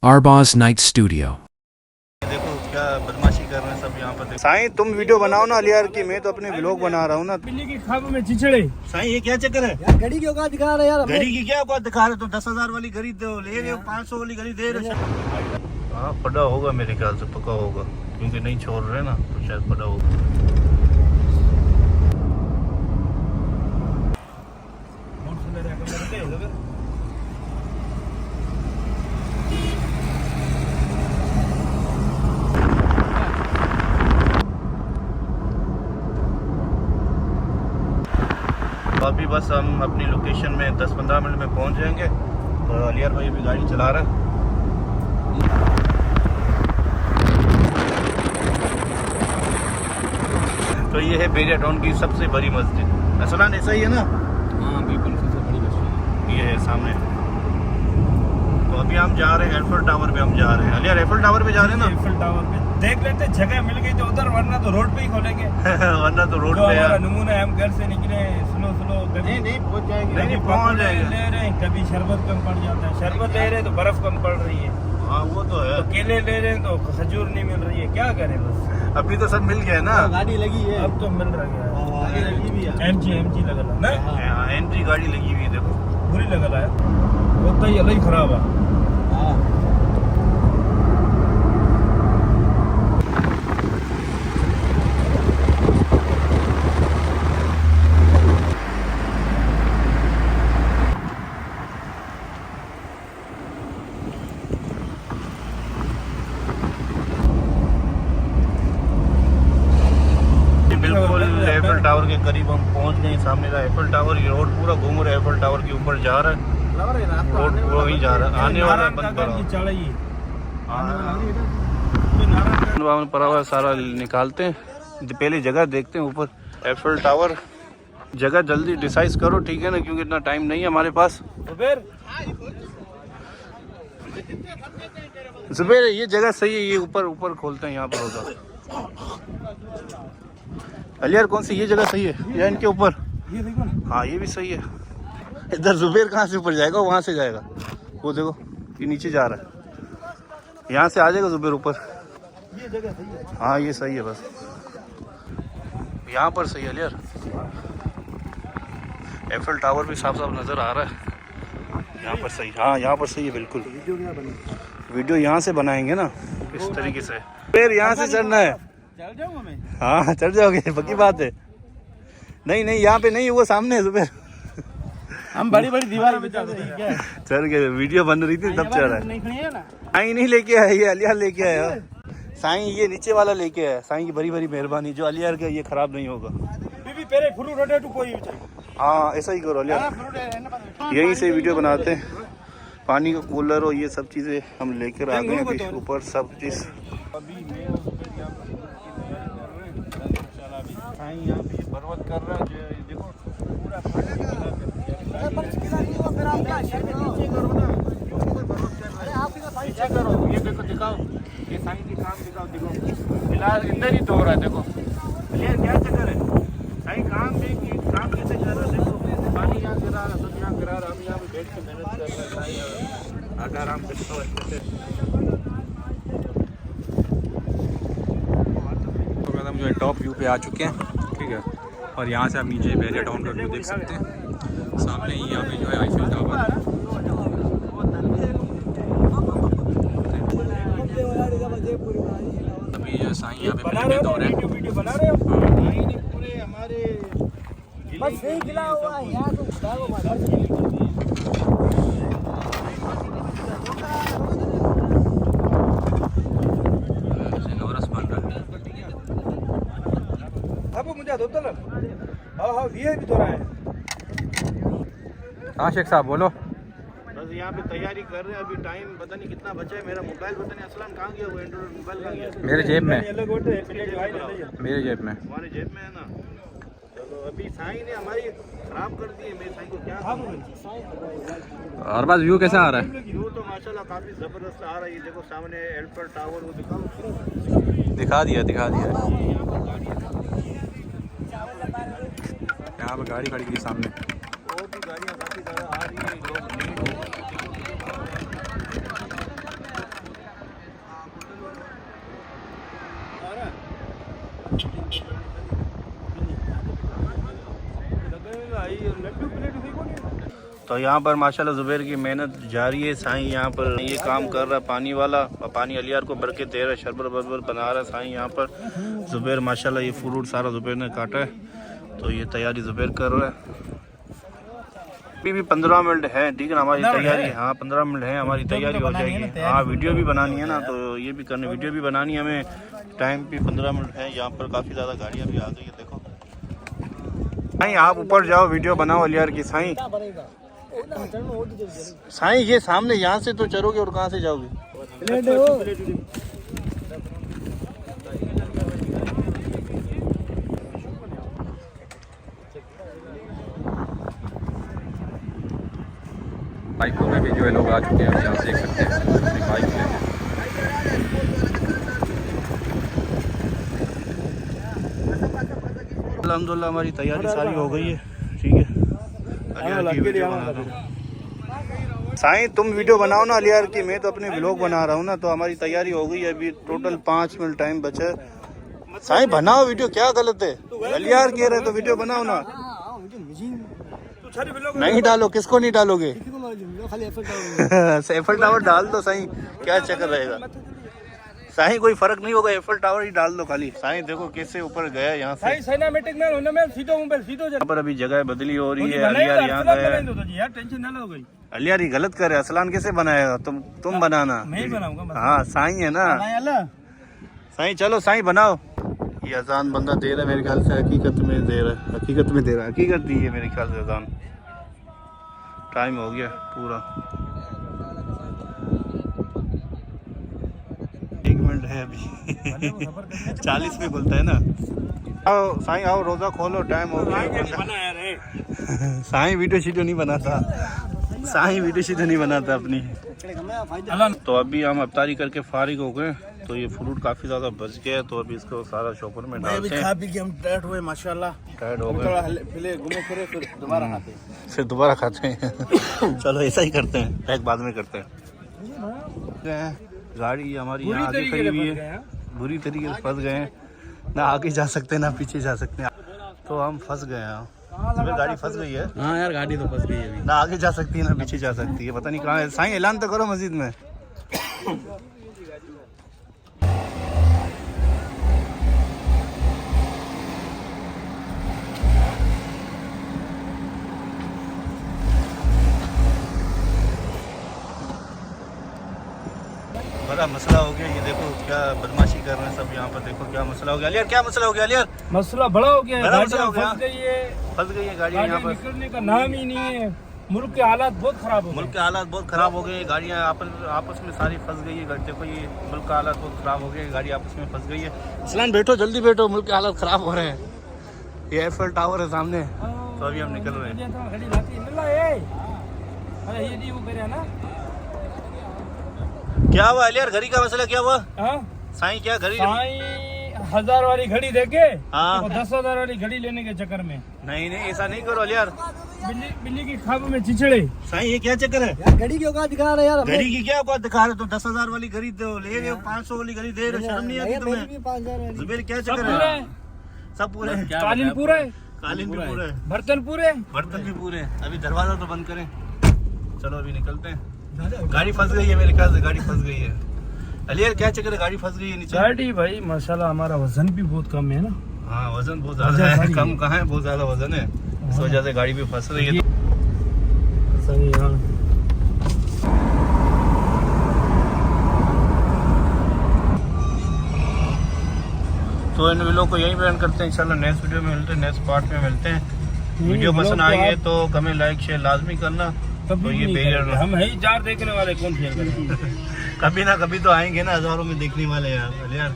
Arbaz Night Studio. देखो क्या बदमाशी कर रहे हैं सब यहाँ पर। साईं तुम वीडियो बनाओ ना अलियार की, मैं तो अपने व्लॉग बना रहा हूँ ना। बिल्ली की खाब में चिचड़े। साईं ये क्या चक्कर है यार घड़ी की औकात दिखा रहे यार। घड़ी की क्या औकात दिखा रहे? तो 10,000 वाली घड़ी दो ले रहे हो, 500 वाली घड़ी दे रहे हो। हाँ पड़ा होगा मेरे ख्याल से, पका होगा क्योंकि नहीं छोड़ रहे ना, तो शायद पड़ा होगा। तो अभी बस हम अपनी लोकेशन में 10-15 मिनट में पहुंच जाएंगे। तो अलियार भाई भी गाड़ी चला रहा है। तो ये है बेरिया टाउन की सबसे बड़ी मस्जिद। असलान ऐसा ही है ना? हाँ बिल्कुल सबसे बड़ी मस्जिद ये है सामने। तो अभी हम जा रहे हैं एफिल टावर पे, हम जा रहे हैं। अलियार एफिल टावर पे जा रहे हैं ना? एफिल टावर पे देख लेते, जगह मिल गई तो उधर, वरना तो रोड पे ही खोलेंगे। वरना तो रोड जो पे हमारा यार। नमूना है, हम घर से निकले स्लो कभी नहीं पहुंच जाएंगे। कभी नहीं पहुंच पकौड़े जाएंगे। ले रहे हैं, कभी शरबत कम पड़ जाता है। शरबत ले रहे हैं तो बर्फ कम पड़ रही है, हाँ वो तो है। तो केले ले रहे हैं तो खजूर नहीं मिल रही है। क्या करें बस, अभी तो सब मिल गया ना। गाड़ी लगी है अब तो मिल रहा आगे लगी भी है। है। एमजी लगल है ना, हाँ एंट्री गाड़ी लगी हुई है देखो। पूरी लगल है। वो तो ये अलग खराब है। हाँ बिल्कुल एफिल टावर के करीब हम पहुंच गए। सामने का एफिल टावर, ये रोड पूरा घूम रहा है, एफिल टावर के ऊपर जा रहा है। रोड पूरा ही जा रहा है, आने वाला है, बंद पड़ा। चढ़ाइए पड़ा हुआ सारा निकालते हैं, पहले जगह देखते हैं ऊपर। एफिल टावर जगह जल्दी डिसाइड करो, ठीक है ना, क्योंकि इतना टाइम नहीं है हमारे पास। जुबैर ये जगह सही है, ये ऊपर खोलते हैं, यहाँ पर होगा। अलियार कौन सी ये जगह सही है या इनके ऊपर? ये देखो ना, हाँ ये भी सही है। इधर जुबैर कहाँ से ऊपर जाएगा? वहाँ से जाएगा, वो देखो ये नीचे जा रहा है, यहाँ से आ जाएगा जुबैर ऊपर। ये जगह सही है। हाँ ये सही है, बस यहाँ पर सही है अलियार। एफिल टावर भी साफ साफ नज़र आ रहा है, यहाँ पर सही। हाँ यहाँ पर सही है बिल्कुल। वीडियो यहाँ से बनाएंगे ना इस तरीके से। फिर यहाँ से चढ़ना है। चल जाऊंगा मैं। हाँ चढ़ जाओगे, पक्की बात है। नहीं यहाँ पे नहीं, वो सामने है जुबैर। हम बड़ी दीवार पे चल रही है। चढ़ गए, वीडियो बन रही थी तब चढ़ रहा है। नहीं खड़ी है ना, साईं नहीं लेके आया, ये अलियार लेके आया। साईं ये नीचे वाला लेके आया। साईं की बड़ी मेहरबानी, जो अलियार का ये खराब नहीं होगा। बीबी पेरे फुलू रोटे टू कोई हाँ ऐसा ही करो अलियार। यहीं से वीडियो बनाते हैं। पानी का कूलर और ये सब चीज़ें हम लेकर आ गए अभी ऊपर, सब चीज़। अभी मैं यहाँ पे बर्बाद कर रहा है। देखो पूरा पीछे करो, ये देखो दिखाओ, ये साईं की काम दिखाओ। देखो फिलहाल इधर ही तो हो रहा है। देखो ये क्या चक्कर है? साईं काम कैसे कर रहा है? देखो पानी यहाँ गिरा रहा है, सब यहाँ गिरा रहा है। हम यहाँ पे बैठ के मेहनत कर रहे हैं, आगे आराम से तो अच्छे से। तो हम जो है टॉप व्यू पे आ चुके हैं, ठीक है। और यहाँ से आप नीचे बेरिया टाउन का व्यू देख सकते हैं। सामने ही यहाँ पे जो है आईफिल टावर। अभी जो साईं यहाँ पे बना रहे हो, वीडियो बना रहे हो। पूरे हमारे बस यही गिला हुआ है यार, तो बताओ नोरस बन रहा है। अब मुझे दो तलब। हाँ ये भी तो रहा है। हाँ शेख साहब बोलो। बस यहाँ पे तैयारी कर रहे हैं। अभी टाइम पता नहीं कितना बचा है। मेरा मोबाइल पता नहीं असलान कहाँ गया, वो एंड्रॉइड मोबाइल कहाँ गया? मेरे जेब में, अलग होते हैं, प्लेट भाई ले लीजिए। मेरे जेब में। हमारे जेब में है ना। चलो अभी साईं ने हमारी खराब कर दी है। मैं साईं को क्या और बस व्यू कैसा आ रहा है? व्यू तो माशाल्लाह काफी जबरदस्त आ रहा है। ये देखो सामने एफिल टावर, वो दिखाओ। दिखा दिया यहाँ पे गाड़ी खड़ी थी सामने। और भी गाड़ियाँ काफी ज़्यादा आ रही है। लोग तो यहाँ पर माशाल्लाह जुबैर की मेहनत जारी है। साईं यहाँ पर ये काम कर रहा है पानी वाला, और पानी अलियार को भर के दे रहा है, शरबत बरबर बना रहा है साईं यहाँ पर। जुबैर माशाल्लाह ये फ्रूट सारा जुबैर ने काटा है, तो ये तैयारी जुबैर कर रहा है। अभी भी 15 मिनट है, ठीक है ना हमारी तैयारी। हाँ 15 मिनट है, हमारी तैयारी हो जाएगी। हाँ वीडियो भी बनानी है ना, तो ये भी करनी, वीडियो भी बनानी है हमें। टाइम भी 15 मिनट है। यहाँ पर काफ़ी ज़्यादा गाड़ियाँ भी आ गई है, देखो। साईं आप ऊपर जाओ, वीडियो बनाओ अलियार की। साईं साईं ये सामने यहाँ से तो चढ़ोगे और कहाँ से जाओगे? बाइकों में भी जो है लोग आ चुके हैं, आप देख सकते हैं अपनी बाइक लेके। अल्हम्दुलिल्लाह हमारी तैयारी सारी हो गई है, ठीक है। अलियार की वीडियो बना रहा हूँ। साईं तुम वीडियो बनाओ ना अलियार की, मैं तो अपने व्लॉग बना रहा हूँ ना। तो हमारी तैयारी हो गई है, अभी टोटल 5 मिनट टाइम बचा है। साईं बनाओ वीडियो, क्या गलत है? अलियार कह रहे तो वीडियो बनाओ ना। नहीं डालो, किसको नहीं डालोगे? एफल टावर डाल दो साईं, क्या चक्कर रहेगा? साईं कोई फर्क नहीं होगा, एफल टावर ही डाल दो खाली। साईं देखो कैसे ऊपर गया यहाँ से। यहाँ पर अभी जगह बदली हो रही है। अलियार यहाँ गया, अलियार ही गलत करे। असलान कैसे बनाएगा? तुम बनाना। हाँ साईं है ना। साईं चलो साईं बनाओ। ये अजान बंदा दे रहा है मेरे ख्याल से, हकीकत में दे रहा है, हकीकत दी है मेरे ख्याल से अजान। टाइम हो गया पूरा, 1 मिनट है अभी। 40 में खुलता है ना। आओ साईं आओ, रोजा खोलो, टाइम हो गया। साईं वीडियो शीडियो नहीं बनाता, साईं वीडियो शीडियो नहीं बनाता अपनी। तो अभी हम अफ्तारी करके फारिग हो गए। तो ये फ्रूट काफी ज्यादा बच गया, तो अभी इसको सारा शॉपर में डालते हैं। खा पी के हम टायर्ड हुए माशाल्लाह, टायर्ड हो गए, पहले घूमे फिरे फिर दोबारा खाते हैं। फिर दोबारा खाते हैं। चलो ऐसा ही करते हैं, पैक बाद में करते हैं। गाड़ी हमारी यहाँ आगे खड़ी हुई है, बुरी तरीके से फंस गए हैं। ना आगे जा सकते ना पीछे जा सकते, तो हम फंस गए हैं। गाड़ी फंस गई है। हाँ यार गाड़ी तो फंस गई है अभी। ना आगे जा सकती है ना पीछे जा सकती है, पता नहीं कहाँ है। साईं ऐलान तो करो मस्जिद में। बड़ा मसला हो गया, ये देखो क्या बदमाशी कर रहे हैं सब यहाँ पर। देखो क्या मसला हो गया अलियार, क्या मसला हो गया अलियार? मसला बड़ा हो गया है, बड़ा मसला हो गया। फंस गई है गाड़ियाँ यहाँ पर। निकलने का नाम ही नहीं है। मुल्क के हालात बहुत खराब हो गए। मुल्क के हालात बहुत खराब हो गए, गाड़ियाँ आपस में सारी फंस गई है। देखो ये मुल्क का हालात बहुत खराब हो गए, गाड़ी आपस में फंस गई है। इस्लाम बैठो, जल्दी बैठो, मुल्क के हालात खराब हो रहे हैं। ये एफएल टावर है सामने, तो अभी हम निकल रहे हैं। क्या हुआ अलियार, घड़ी का मसला क्या हुआ? साईं क्या घड़ी? 1000 वाली घड़ी देके हाँ 10,000 वाली घड़ी लेने के चक्कर में। नहीं ऐसा नहीं करो अलियार। बिल्ली की खाब में चिचड़े। साईं ये क्या चक्कर है? यार घड़ी की औकात दिखा रहे यार, घड़ी की क्या औकात दिखा रहे? तो 10,000 वाली घड़ी तो ले रहे हो, 500 वाली घड़ी दे रहे हो, शर्म नहीं आती तुम्हें? 5,000 वाली। जुबैर क्या चक्कर है? सब पूरे, कालीन पूरा है, कालीन भी पूरे, बर्तन पूरे, बर्तन भी पूरे। अभी दरवाजा तो बंद करें, चलो अभी निकलते हैं। गाड़ी फंस गई है मेरे ख्याल से, गाड़ी फंस गई है। अलियार क्या चक्कर है, गाड़ी फंस गई है नीचे? गाड़ी भाई माशाल्लाह हमारा वजन भी बहुत कम है ना। हाँ वजन बहुत ज्यादा है, कम कहाँ है, बहुत ज्यादा वजन है। इस वजह से गाड़ी भी फंस रही है। सही हाँ। तो इन वीडियो को यहीं पे एंड करते हैं। इंशाल्लाह नेक्स्ट वीडियो में मिलते हैं, नेक्स्ट पार्ट में मिलते हैं। वीडियो पसंद आई है तो कमेंट लाइक शेयर लाजमी करना। तो ये बैरियर हम है ही 4 देखने वाले, कौन शेयर करेंगे? कभी ना कभी तो आएंगे ना, हजारों में देखने वाले हैं यार।